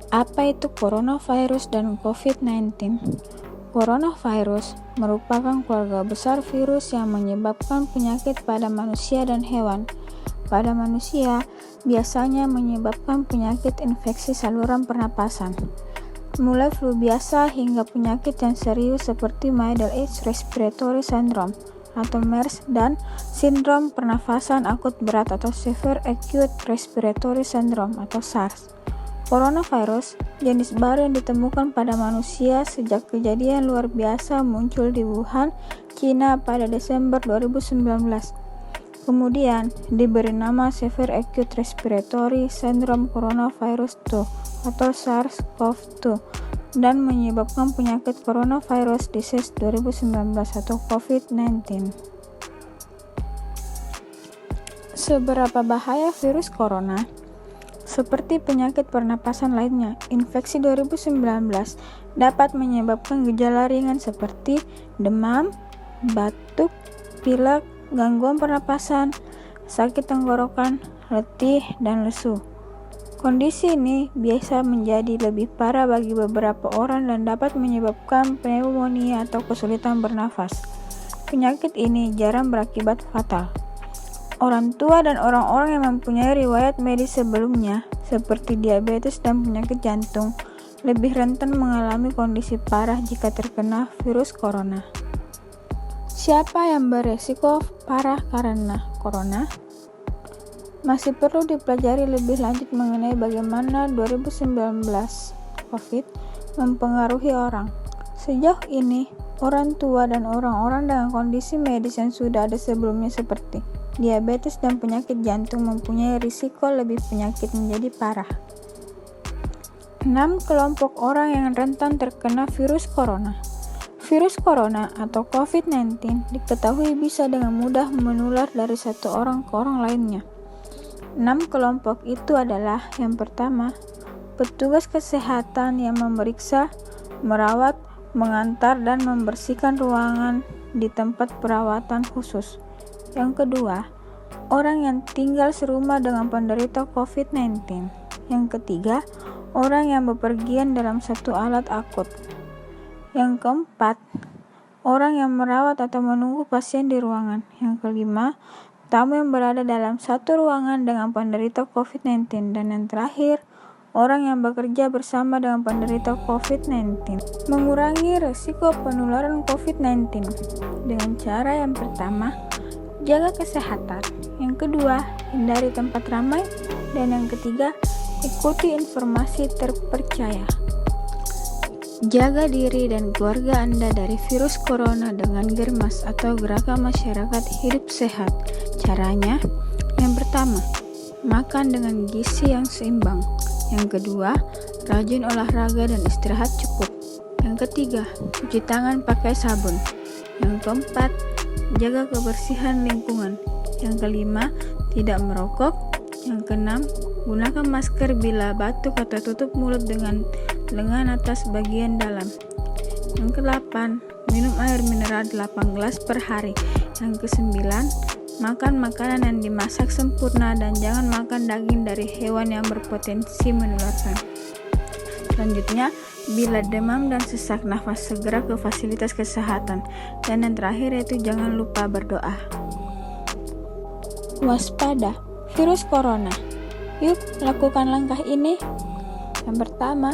Apa itu coronavirus dan COVID-19? Coronavirus merupakan keluarga besar virus yang menyebabkan penyakit pada manusia dan hewan. Pada manusia, biasanya menyebabkan penyakit infeksi saluran pernapasan, mulai flu biasa hingga penyakit yang serius seperti Middle East Respiratory Syndrome atau MERS dan sindrom pernafasan akut berat atau Severe Acute Respiratory Syndrome atau SARS. Coronavirus, jenis baru yang ditemukan pada manusia sejak kejadian luar biasa muncul di Wuhan, China pada Desember 2019. Kemudian diberi nama Severe Acute Respiratory Syndrome Coronavirus 2 atau SARS-CoV-2 dan menyebabkan penyakit coronavirus disease 2019 atau COVID-19. Seberapa bahaya virus corona? Seperti penyakit pernapasan lainnya, infeksi 2019 dapat menyebabkan gejala ringan seperti demam, batuk, pilek, gangguan pernapasan, sakit tenggorokan, letih, dan lesu. Kondisi ini biasa menjadi lebih parah bagi beberapa orang dan dapat menyebabkan pneumonia atau kesulitan bernafas. Penyakit ini jarang berakibat fatal. Orang tua dan orang-orang yang mempunyai riwayat medis sebelumnya, seperti diabetes dan penyakit jantung, lebih rentan mengalami kondisi parah jika terkena virus corona. Siapa yang beresiko parah karena corona? Masih perlu dipelajari lebih lanjut mengenai bagaimana 2019 COVID mempengaruhi orang. Sejauh ini, orang tua dan orang-orang dengan kondisi medis yang sudah ada sebelumnya seperti diabetes dan penyakit jantung mempunyai risiko lebih penyakit menjadi parah. 6 kelompok orang yang rentan terkena virus corona. Virus corona atau COVID-19 diketahui bisa dengan mudah menular dari satu orang ke orang lainnya. 6 kelompok itu adalah yang pertama, petugas kesehatan yang memeriksa, merawat, mengantar, dan membersihkan ruangan di tempat perawatan khusus. Yang kedua, orang yang tinggal serumah dengan penderita COVID-19. Yang ketiga, orang yang bepergian dalam satu alat akut. Yang keempat, orang yang merawat atau menunggu pasien di ruangan. Yang kelima, tamu yang berada dalam satu ruangan dengan penderita COVID-19. Dan yang terakhir, orang yang bekerja bersama dengan penderita COVID-19. Mengurangi risiko penularan COVID-19 dengan cara yang pertama, jaga kesehatan. Yang kedua, hindari tempat ramai. Dan yang ketiga, ikuti informasi terpercaya. Jaga diri dan keluarga Anda dari virus corona dengan Germas atau Gerakan Masyarakat Hidup Sehat. Caranya, yang pertama, makan dengan gizi yang seimbang. Yang kedua, rajin olahraga dan istirahat cukup. Yang ketiga, cuci tangan pakai sabun. Yang keempat, jaga kebersihan lingkungan. Yang kelima, tidak merokok. Yang keenam, gunakan masker bila batuk atau tutup mulut dengan lengan atas bagian dalam. Yang kedelapan, minum air mineral 8 gelas per hari. Yang kesembilan, makan makanan yang dimasak sempurna dan jangan makan daging dari hewan yang berpotensi menularkan. Selanjutnya, bila demam dan sesak nafas segera ke fasilitas kesehatan. Dan yang terakhir yaitu jangan lupa berdoa. Waspada virus corona. Yuk lakukan langkah ini. Yang pertama,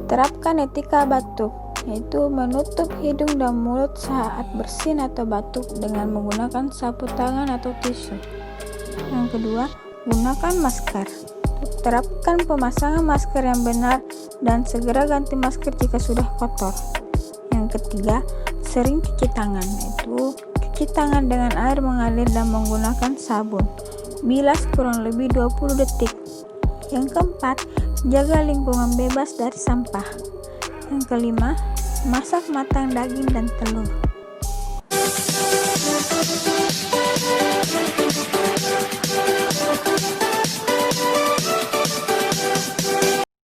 terapkan etika batuk, yaitu menutup hidung dan mulut saat bersin atau batuk dengan menggunakan sapu tangan atau tisu. Yang kedua, gunakan masker. Terapkan pemasangan masker yang benar dan segera ganti masker jika sudah kotor. Yang ketiga, sering cuci tangan, yaitu cuci tangan dengan air mengalir dan menggunakan sabun. Bilas kurang lebih 20 detik. Yang keempat, jaga lingkungan bebas dari sampah. Yang kelima, masak matang daging dan telur.